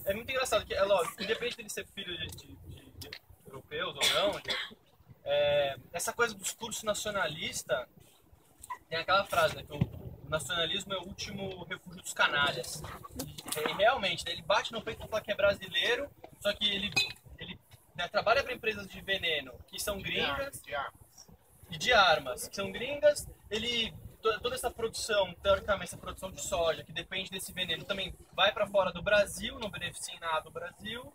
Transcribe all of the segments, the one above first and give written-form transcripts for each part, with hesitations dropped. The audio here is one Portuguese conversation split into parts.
é muito engraçado, que é lógico, independente dele ser filho de europeus ou não, essa coisa do discurso nacionalista, tem aquela frase, né, que o nacionalismo é o último refúgio dos canalhas. E realmente, né, ele bate no peito e fala que é brasileiro, só que ele né, trabalha para empresas de veneno, que são gringas, e de armas, que são gringas. Toda essa produção, teoricamente, essa produção de soja, que depende desse veneno, também vai para fora do Brasil, não beneficia em nada o Brasil.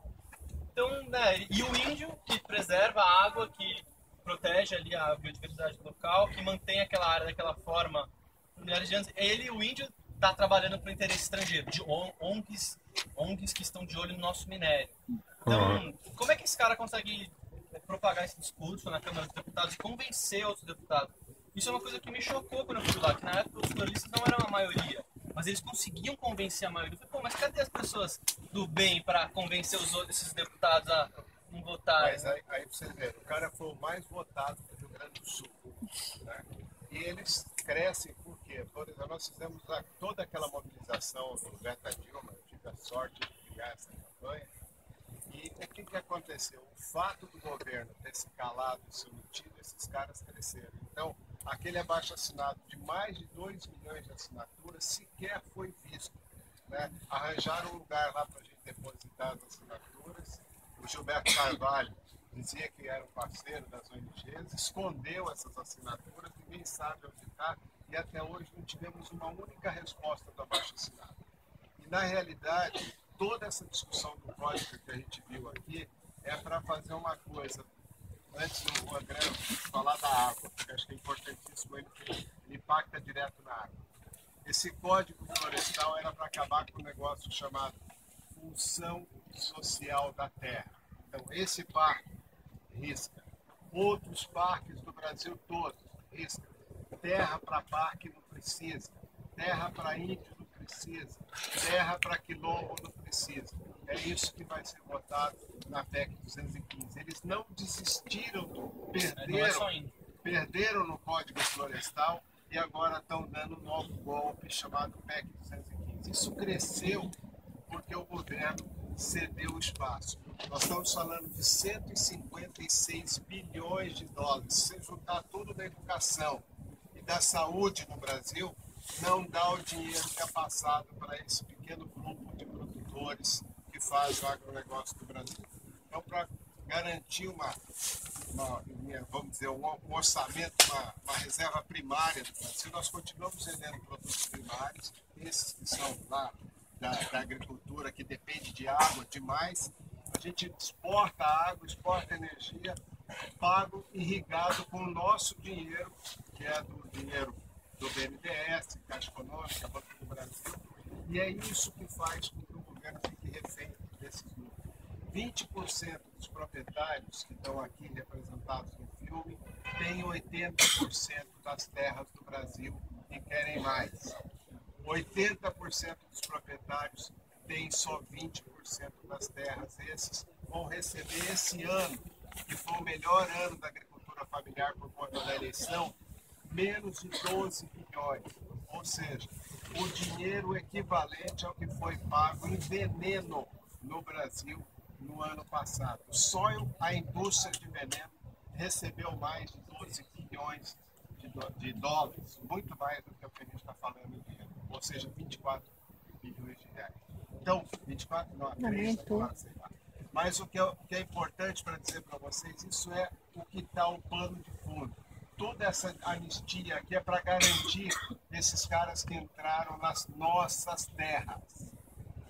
Então, né, e o índio, que preserva a água, que protege ali a biodiversidade local, que mantém aquela área daquela forma por milhares de anos, o índio, está trabalhando para o interesse estrangeiro, de ONGs que estão de olho no nosso minério. Então, como é que esse cara consegue propagar esse discurso na Câmara dos Deputados e convencer outros deputados? Isso é uma coisa que me chocou quando eu fui lá, que na época os jornalistas não eram a maioria, mas eles conseguiam convencer a maioria. Eu falei, pô, mas cadê as pessoas do bem para convencer esses deputados a não votarem? Mas aí pra você ver, o cara foi o mais votado do Rio Grande do Sul, né? E eles crescem por quê? Por exemplo, nós fizemos toda aquela mobilização do Beta Dilma, eu tive a sorte de criar essa campanha. E o que aconteceu? O fato do governo ter se calado e se omitido, esses caras cresceram. Então, aquele abaixo-assinado de mais de 2 milhões de assinaturas sequer foi visto, né? Arranjaram um lugar lá para a gente depositar as assinaturas. O Gilberto Carvalho dizia que era um parceiro das ONGs, escondeu essas assinaturas, ninguém sabe onde está, e até hoje não tivemos uma única resposta do abaixo-assinado. E, na realidade, toda essa discussão do código que a gente viu aqui é para fazer uma coisa. Antes do André falar da água, porque acho que é importantíssimo, ele impacta direto na água. Esse código florestal era para acabar com um negócio chamado função social da terra. Então, esse parque risca. Outros parques do Brasil todo risca. Terra para parque não precisa. Terra para índio não precisa. Terra para quilombo não precisa. É isso que vai ser votado na PEC 215. Eles não desistiram, perderam no Código Florestal e agora estão dando um novo golpe chamado PEC 215. Isso cresceu porque o governo cedeu espaço. Nós estamos falando de 156 bilhões de dólares. Se você juntar tudo da educação e da saúde no Brasil, não dá o dinheiro que é passado para esse pequeno grupo de produtores que faz o agronegócio do Brasil. Então, para garantir vamos dizer, um orçamento, uma reserva primária do Brasil, nós continuamos vendendo produtos primários, esses que são lá da agricultura, que depende de água demais. A gente exporta água, exporta energia, pago, irrigado com o nosso dinheiro, que é do dinheiro do BNDES, Caixa Econômica, Banco do Brasil, e é isso que faz com que o governo fique refém desses números. 20% dos proprietários que estão aqui representados no filme têm 80% das terras do Brasil e querem mais. 80% dos proprietários têm só 20% das terras. Esses vão receber esse ano, que foi o melhor ano da agricultura familiar por conta da eleição, menos de 12 bilhões. Ou seja, o dinheiro equivalente ao que foi pago em veneno no Brasil no ano passado. Só a indústria de veneno recebeu mais de 12 bilhões de dólares, muito mais do que o que a gente está falando em dinheiro, ou seja, 24 bilhões de reais. Então, 24 não, 3, sei lá. Mas o que é importante para dizer para vocês, isso é o que está o pano de fundo. Toda essa anistia aqui é para garantir esses caras que entraram nas nossas terras.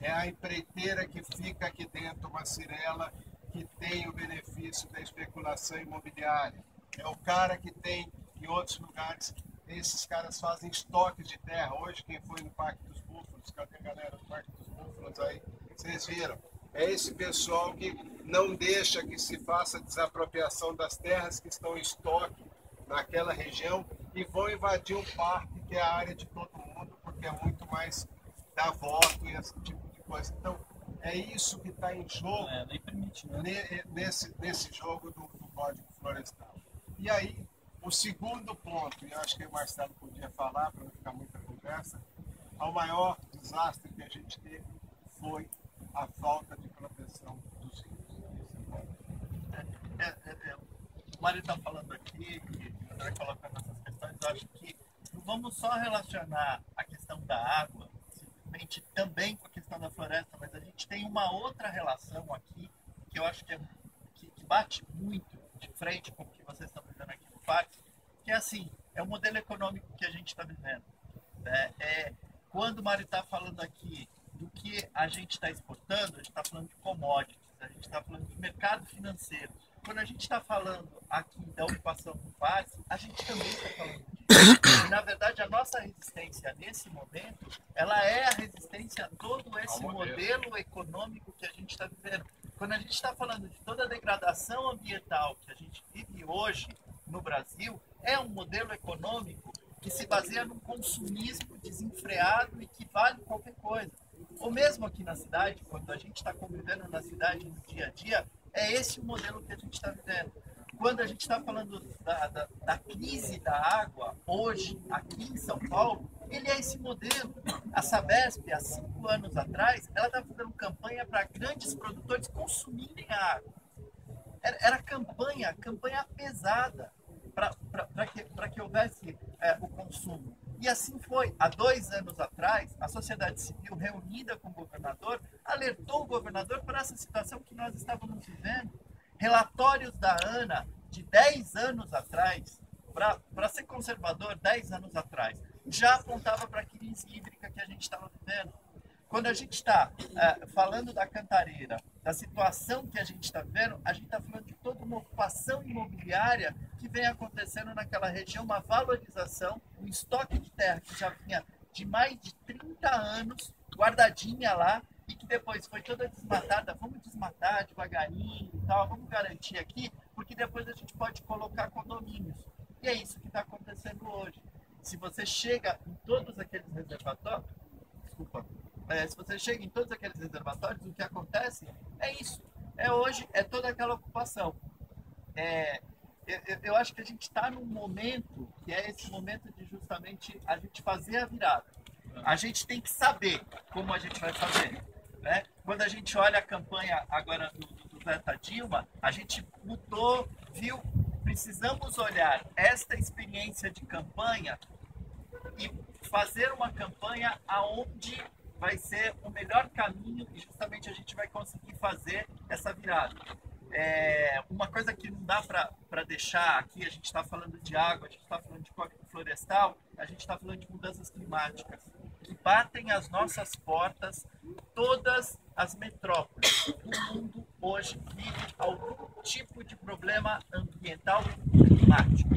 É a empreiteira que fica aqui dentro, uma cirela, que tem o benefício da especulação imobiliária. É o cara que tem, em outros lugares, esses caras fazem estoques de terra. Hoje, quem foi no Parque dos Búfalos, cadê a galera do Parque dos Búfalos aí? Vocês viram? É esse pessoal que não deixa que se faça desapropriação das terras que estão em estoque naquela região e vão invadir um parque que é a área de todo mundo, porque é muito mais dar voto e esse tipo de coisa. Então, é isso que está em jogo nesse jogo do Código Florestal. E aí, o segundo ponto, e acho que o Marcelo podia falar para não ficar muita conversa, o maior desastre que a gente teve foi a falta de proteção dos rios. O Mário está falando aqui, e o André colocando essas questões, eu acho que não vamos só relacionar a questão da água, simplesmente também com a questão da floresta, mas a gente tem uma outra relação aqui, que eu acho que bate muito de frente com o que vocês estão vivendo aqui no parque, que é assim, é o modelo econômico que a gente está vivendo. Quando o Mário está falando aqui do que a gente está exportando, a gente está falando de commodities, a gente está falando de mercado financeiro. Quando a gente está falando aqui da ocupação do parque, a gente também está falando disso. E, na verdade, a nossa resistência nesse momento, ela é a resistência a todo esse modelo econômico que a gente está vivendo. Quando a gente está falando de toda a degradação ambiental que a gente vive hoje no Brasil, é um modelo econômico que se baseia num consumismo desenfreado e que vale qualquer coisa. Ou mesmo aqui na cidade, quando a gente está convivendo na cidade no dia a dia, é esse o modelo que a gente está vivendo. Quando a gente está falando da crise da água, hoje, aqui em São Paulo, ele é esse modelo. A Sabesp, há 5 anos atrás, ela estava fazendo campanha para grandes produtores consumirem a água. Era campanha pesada para que houvesse o consumo. E assim foi. Há 2 anos atrás, a sociedade civil, reunida com o governador, alertou o governador para essa situação que nós estávamos vivendo. Relatórios da ANA de 10 anos atrás, para ser conservador, 10 anos atrás, já apontava para a crise hídrica que a gente estava vivendo. Quando a gente está falando da Cantareira, da situação que a gente está vivendo, a gente está falando de toda uma ocupação imobiliária que vem acontecendo naquela região, uma valorização, um estoque de terra que já vinha de mais de 30 anos, guardadinha lá, e que depois foi toda desmatada. Vamos desmatar devagarinho e tal, vamos garantir aqui, porque depois a gente pode colocar condomínios. E é isso que está acontecendo hoje. Se você chega em todos aqueles reservatórios, se você chega em todos aqueles reservatórios, o que acontece é isso. Hoje, é toda aquela ocupação. Eu acho que a gente está num momento, que é esse momento de justamente a gente fazer a virada. A gente tem que saber como a gente vai fazer. Né? Quando a gente olha a campanha agora do Zeta Dilma, a gente mudou, viu? Precisamos olhar esta experiência de campanha e fazer uma campanha aonde vai ser o melhor caminho e justamente a gente vai conseguir fazer essa virada. Uma coisa que não dá para deixar aqui, a gente está falando de água, a gente está falando de código florestal, a gente está falando de mudanças climáticas que batem as nossas portas. Todas as metrópoles do mundo hoje vivem algum tipo de problema ambiental climático.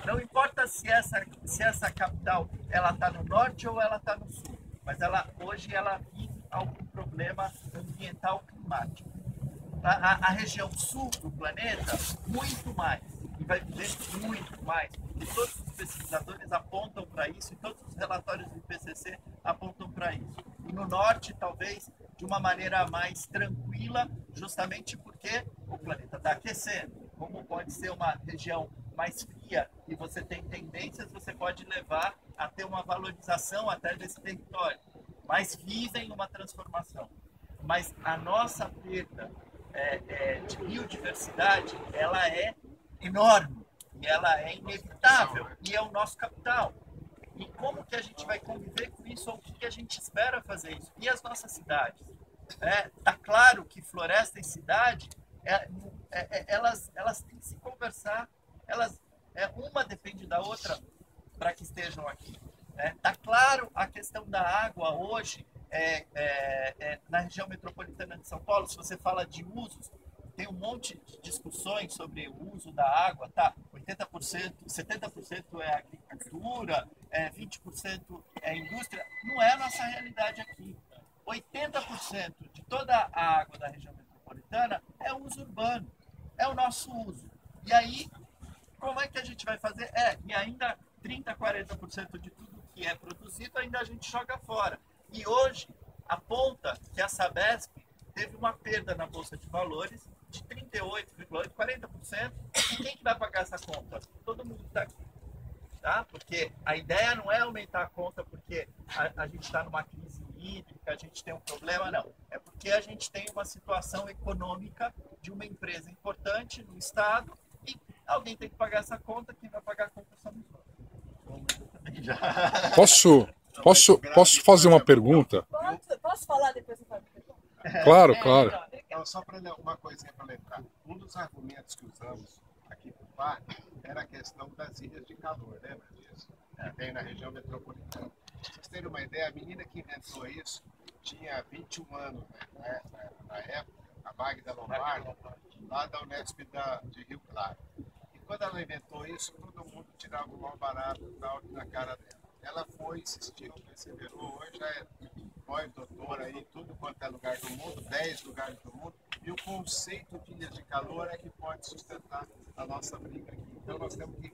Não importa se essa capital ela está no norte ou ela está no sul, mas hoje ela vive algum problema ambiental climático. A região sul do planeta, muito mais, e vai viver muito mais, porque todos os pesquisadores apontam para isso, e todos os relatórios do IPCC apontam para isso. E no norte, talvez, de uma maneira mais tranquila, justamente porque o planeta está aquecendo. Como pode ser uma região mais fria e você tem tendências, você pode levar a ter uma valorização até desse território, mas vivem uma transformação. Mas a nossa perda de biodiversidade, ela é enorme e ela é inevitável e é o nosso capital. E como que a gente vai conviver com isso ou o que a gente espera fazer isso? E as nossas cidades? Tá claro que floresta e cidade, elas têm que se conversar, uma depende da outra para que estejam aqui. Tá claro a questão da água hoje, na região metropolitana de São Paulo. Se você fala de usos, tem um monte de discussões sobre o uso da água, tá? 80%, 70% é agricultura, 20% é indústria. Não é a nossa realidade aqui. 80% de toda a água da região metropolitana é uso urbano, é o nosso uso. E aí, como é que a gente vai fazer? E ainda 30%, 40% de tudo que é produzido ainda a gente joga fora. E hoje, aponta que a Sabesp teve uma perda na Bolsa de Valores de 38,8%, 40%. E quem que vai pagar essa conta? Todo mundo que está aqui. Tá? Porque a ideia não é aumentar a conta porque a gente está numa crise hídrica, a gente tem um problema, não. É porque a gente tem uma situação econômica de uma empresa importante no estado e alguém tem que pagar essa conta, quem vai pagar a conta somos nós. Posso fazer uma pergunta? Posso falar depois? Eu faço pergunta? Claro, claro. Então, só para uma coisinha para lembrar. Um dos argumentos que usamos aqui no parque era a questão das ilhas de calor, lembra disso? Que tem na região metropolitana. Pra vocês terem uma ideia, a menina que inventou isso tinha 21 anos, né, na época, a Magda Lombardi, lá da Unesp de Rio Claro. E quando ela inventou isso, todo mundo tirava o mal barato na cara dela. Ela foi, insistiu, perseverou, hoje já é doutora aí, tudo quanto é lugar do mundo, 10 lugares do mundo, e o conceito de ilhas de calor é que pode sustentar a nossa briga aqui. Então nós temos que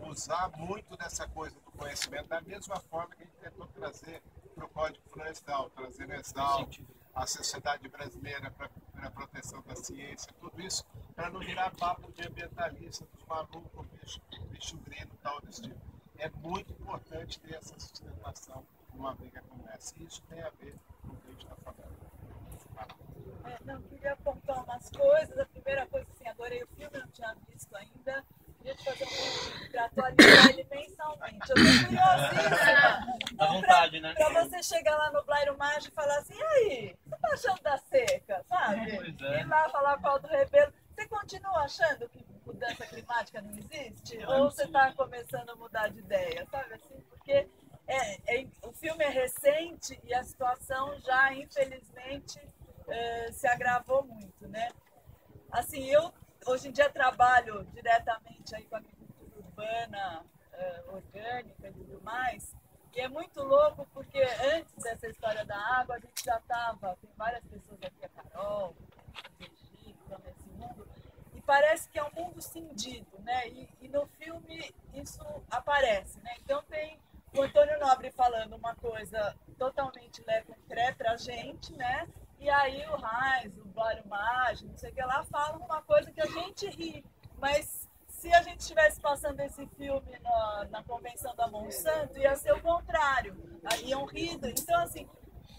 usar muito dessa coisa do conhecimento, da mesma forma que a gente tentou trazer para o Código Florestal, trazer na ESDAL, a Sociedade Brasileira para a Proteção da Ciência, tudo isso para não virar papo de ambientalista, dos malucos, bicho grilo e tal desse tipo. É muito importante ter essa sustentação numa briga como essa. E isso tem a ver com o que a gente está falando. Não, queria apontar umas coisas. A primeira coisa, assim, adorei o filme, não tinha visto ainda. Queria te fazer um convite para atualizar ele mensalmente. Eu estou curiosíssima. Dá vontade, né? Para você chegar lá no Blairo Maggi e falar assim, e aí, o que você está achando da seca, sabe? Pois é. Ir lá falar com o Aldo Rebelo. Você continua achando que mudança climática não existe? Ou você está começando a mudar de ideia, sabe assim? Porque o filme é recente e a situação já, infelizmente, se agravou muito, né? Assim, eu hoje em dia trabalho diretamente aí com a agricultura urbana, orgânica e tudo mais, e é muito louco porque antes dessa história da água, a gente já estava, tem várias pessoas aqui, a Carol, nesse mundo, e parece que é um mundo cindido, né? E no filme isso aparece, né? Então tem o Antônio Nobre falando uma coisa totalmente concreta pra gente, né? E aí o Reis, o Blairo Maggi, não sei o que lá, falam uma coisa que a gente ri, mas se a gente estivesse passando esse filme na convenção da Monsanto, ia ser o contrário, iam rir. Então, assim,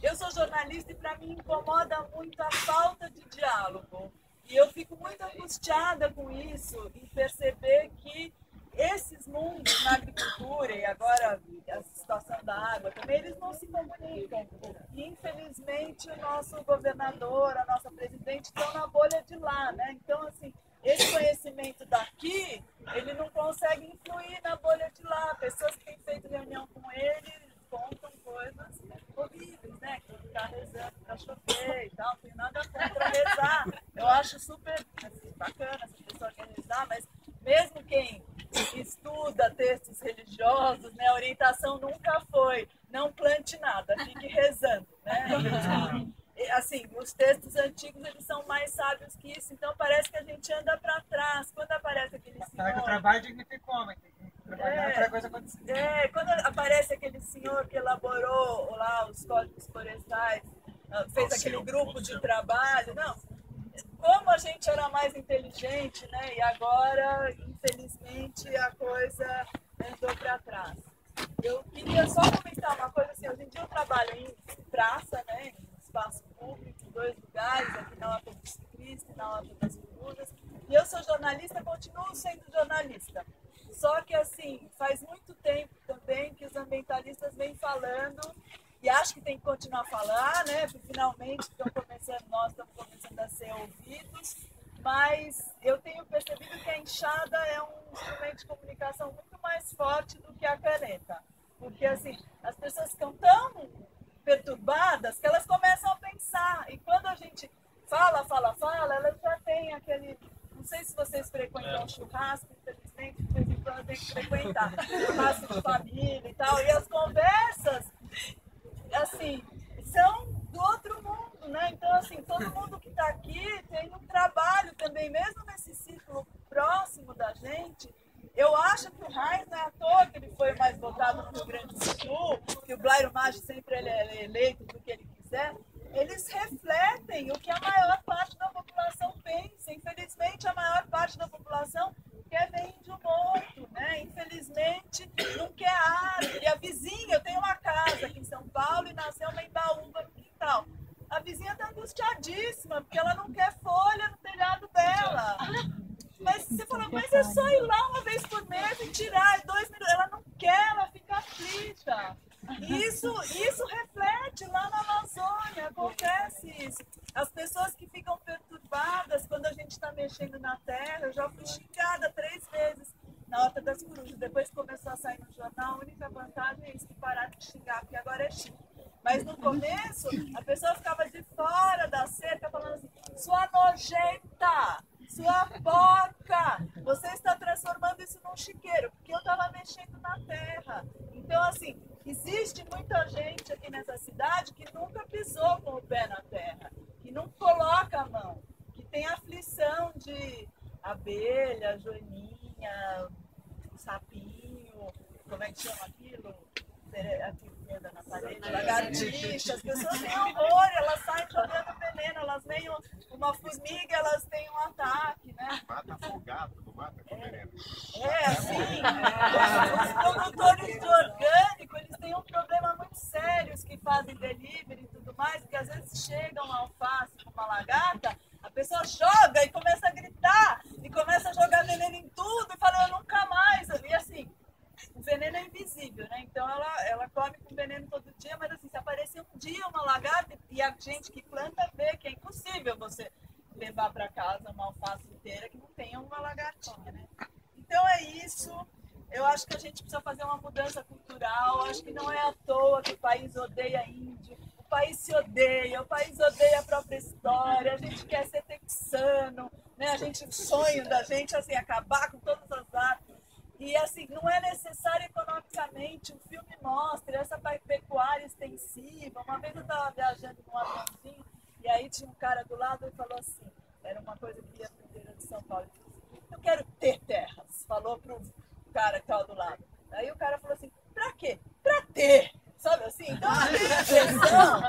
eu sou jornalista e para mim incomoda muito a falta de diálogo. E eu fico muito angustiada com isso, em perceber que esses mundos na agricultura e agora a situação da água também, eles não se comunicam. E infelizmente o nosso governador, a nossa presidente estão na bolha de lá, né? Então, assim, esse conhecimento daqui, ele não consegue influir na bolha de lá. Pessoas que têm feito reunião com ele contam coisas horríveis, né? Que ficar rezando para chover e tal, não tem nada contra rezar. Eu acho super assim, bacana se a pessoa quer rezar, mas mesmo quem estuda textos religiosos, né, a orientação nunca foi não plante nada, fique rezando, né? Assim, os textos antigos eles são mais sábios que isso, então parece que a gente anda para trás. Quando aparece aquele senhor... O trabalho dignifica o homem, tem que trabalhar para a coisa acontecer. Quando aparece aquele senhor que elaborou lá os códigos florestais, fez aquele grupo de trabalho, não, como a gente era mais inteligente, né? E agora, infelizmente, a coisa andou para trás. Eu queria só comentar uma coisa assim, hoje em dia eu trabalho em praça, né? Em espaço público, em 2 lugares, aqui na Lapa do Cristo e na Lapa das Corujas. E eu sou jornalista, continuo sendo jornalista. Só que, assim, faz muito tempo também que os ambientalistas vêm falando, e acho que tem que continuar a falar, né? Porque finalmente nós estamos começando a ser ouvidos, mas eu tenho percebido que a enxada é um instrumento de comunicação muito mais forte do que a caneta. Porque, assim, as pessoas ficam tão perturbadas que elas começam a pensar. E quando a gente fala, elas já têm aquele... Não sei se vocês frequentam churrasco, infelizmente, de vez em quando tem que frequentar churrasco de família e tal. E as conversas, assim, são do outro mundo, né? Então, assim, todo mundo que está aqui tem um trabalho também, mesmo nesse ciclo próximo da gente. Eu acho que o Reis não é à toa que ele foi mais votado no Rio Grande do Sul, que o Blairo Maggi sempre ele é eleito do que ele quiser. Eles refletem o que a maior parte da população pensa. Infelizmente, a maior parte da população quer ver índio morto, né? Infelizmente, não quer árvore. A vizinha, eu tenho uma casa aqui em São Paulo e nasceu uma embaixada frustradíssima, porque ela não quer folha no telhado dela. Mas você fala, mas é só ir lá uma vez por mês e tirar 2 minutos. Ela não quer, ela fica aflita. Isso reflete lá na Amazônia, acontece isso. As pessoas que ficam perturbadas quando a gente está mexendo na terra, eu já fui xingada 3 vezes na Horta das Corujas. Depois começou a sair no jornal, a única vantagem é isso, que pararam de xingar, porque agora é chique. Mas no começo, a pessoa ficava de fora da cerca falando assim, sua nojenta, sua porca, você está transformando isso num chiqueiro, porque eu estava mexendo na terra. Então, assim, existe muita gente aqui nessa cidade que nunca pisou com o pé na terra, que não coloca a mão, que tem aflição de abelha, joaninha, sapinho, como é que chama aquilo? Aquilo que anda na parede, lagartixa, as pessoas têm horror, elas saem jogando veneno, elas veem uma formiga, elas têm um ataque, né? Mata afogado, não mata com veneno. Assim, os produtores de orgânico, eles têm um problema muito sério, os que fazem delivery e tudo mais, porque às vezes chega uma alface com uma lagarta, a pessoa joga e começa a gritar, e começa a jogar veneno em tudo, e fala, eu nunca mais, e assim, o veneno é invisível, né? Então ela come com veneno todo dia, mas assim, se aparecer um dia uma lagarta, e a gente que planta vê que é impossível você levar para casa uma alface inteira que não tenha uma lagartinha, né? Então é isso. Eu acho que a gente precisa fazer uma mudança cultural. Acho que não é à toa que o país odeia índio. O país se odeia, o país odeia a própria história. A gente quer ser texano, né? O sonho da gente assim, acabar com todas as artes. E assim, não é necessário economicamente, o filme mostra essa pecuária extensiva. Uma vez eu estava viajando num aviãozinho e aí tinha um cara do lado e falou assim, era uma coisa que ia aprender de São Paulo, ele disse assim, eu quero ter terras, falou pro cara que estava do lado. Aí o cara falou assim, pra quê? Pra ter, sabe assim? Então a impressão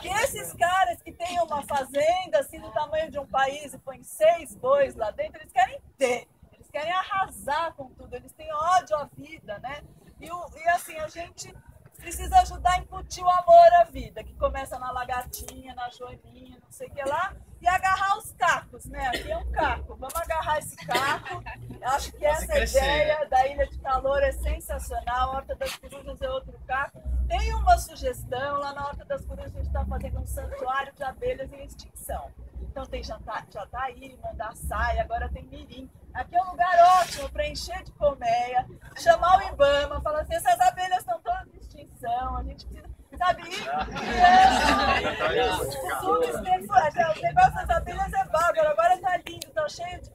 que esses caras que têm uma fazenda assim do tamanho de um país e põem 6 bois lá dentro, eles querem ter. Querem arrasar com tudo, eles têm ódio à vida, né? E assim, a gente precisa ajudar a incutir o amor à vida, que começa na lagartinha, na joaninha, não sei o que lá, e agarrar os cacos, né? Aqui é um caco, vamos agarrar esse caco. Acho que essa ideia da Ilha de Calor é sensacional, a Horta das Corujas é outro caco. Tem uma sugestão, lá na Horta das Corujas a gente está fazendo um santuário de abelhas em extinção. Então tem Jataí, Mandaçai, agora tem Mirim. Aqui é um lugar ótimo para encher de colmeia, chamar o Ibama, falar assim, essas abelhas estão todas em extinção, a gente precisa, sabe, o negócio das abelhas é bárbaro, agora tá lindo, tá cheio de